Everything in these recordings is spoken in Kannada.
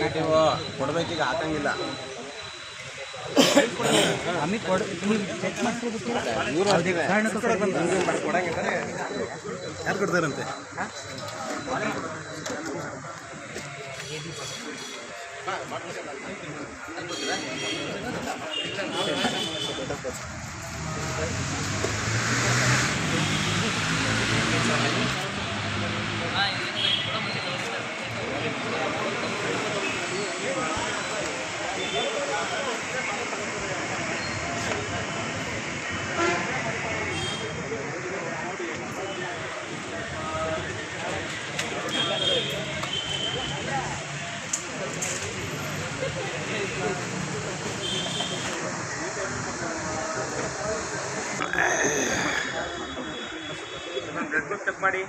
ನೆಗೆಟಿವ್ ಕೊಡಬೇಕೀಗ ಹಾಕಂಗಿಲ್ಲ. ಯಾರು ಕೊಡ್ತಾರಂತೆ? ಚೆಕ್ ಮಾಡಿ.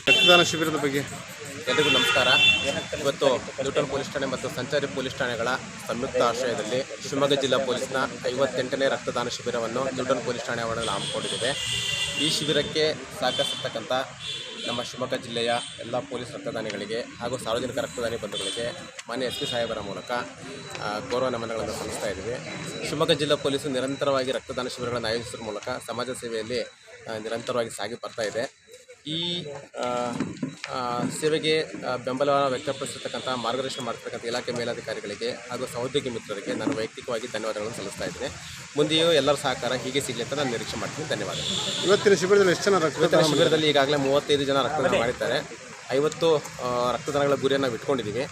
ರಕ್ತದಾನ ಶಿಬಿರದ ಬಗ್ಗೆ ಎಲ್ಲರಿಗೂ ನಮಸ್ಕಾರ. ಇವತ್ತು ನ್ಯೂಟನ್ ಪೊಲೀಸ್ ಠಾಣೆ ಮತ್ತು ಸಂಚಾರಿ ಪೊಲೀಸ್ ಠಾಣೆಗಳ ಸಂಯುಕ್ತ ಆಶ್ರಯದಲ್ಲಿ ಶಿವಮೊಗ್ಗ ಜಿಲ್ಲಾ ಪೊಲೀಸ್ನ 58ನೇ ರಕ್ತದಾನ ಶಿಬಿರವನ್ನು ನ್ಯೂಟನ್ ಪೊಲೀಸ್ ಠಾಣೆ ಆವರಣದಲ್ಲಿ ಹಮ್ಮಿಕೊಂಡಿದೆ. ಈ ಶಿಬಿರಕ್ಕೆ ಸಹಕರಿಸಿರ್ತಕ್ಕಂಥ ನಮ್ಮ ಶಿವಮೊಗ್ಗ ಜಿಲ್ಲೆಯ ಎಲ್ಲ ಪೊಲೀಸ್ ರಕ್ತದಾನಿಗಳಿಗೆ ಹಾಗೂ ಸಾರ್ವಜನಿಕ ರಕ್ತದಾನಿ ಬಂಧುಗಳಿಗೆ ಮಾನ್ಯ SP ಸಾಹೇಬರ ಮೂಲಕ ಗೌರವ ನಮನಗಳನ್ನು ಸಲ್ಲಿಸ್ತಾ ಇದ್ದೀವಿ. ಶಿವಮೊಗ್ಗ ಜಿಲ್ಲಾ ಪೊಲೀಸು ನಿರಂತರವಾಗಿ ರಕ್ತದಾನ ಶಿಬಿರಗಳನ್ನು ಆಯೋಜಿಸುವ ಮೂಲಕ ಸಮಾಜ ಸೇವೆಯಲ್ಲಿ ನಿರಂತರವಾಗಿ ಸಾಗಿ ಬರ್ತಾ ಇದೆ. ಈ ಸೇವೆಗೆ ಬೆಂಬಲ ವ್ಯಕ್ತಪಡಿಸಿರ್ತಕ್ಕಂಥ ಮಾರ್ಗದರ್ಶನ ಮಾಡ್ತಕ್ಕಂಥ ಇಲಾಖೆ ಮೇಲಾಧಿಕಾರಿಗಳಿಗೆ ಹಾಗೂ ಸಹೋದ್ಯೋಗಿ ಮಿತ್ರರಿಗೆ ನಾನು ವೈಯಕ್ತಿಕವಾಗಿ ಧನ್ಯವಾದಗಳನ್ನು ಸಲ್ಲಿಸ್ತಾ ಇದ್ದೇನೆ. ಮುಂದೆಯೂ ಎಲ್ಲರ ಸಹಕಾರ ಹೀಗೆ ಸಿಗಲಿ ಅಂತ ನಾನು ನಿರೀಕ್ಷೆ ಮಾಡ್ತೀನಿ. ಧನ್ಯವಾದಗಳು. ಇವತ್ತಿನ ಶಿಬಿರದಲ್ಲಿ ಎಷ್ಟು ಜನ ಇವತ್ತಿನ ಶಿಬಿರದಲ್ಲಿ ಈಗಾಗಲೇ 35 ಜನ ರಕ್ತದಾನ ಮಾಡಿದ್ದಾರೆ. 50 ರಕ್ತದಾನಗಳ ಗುರಿಯನ್ನು ನಾವು ಇಟ್ಕೊಂಡಿದ್ದೀವಿ.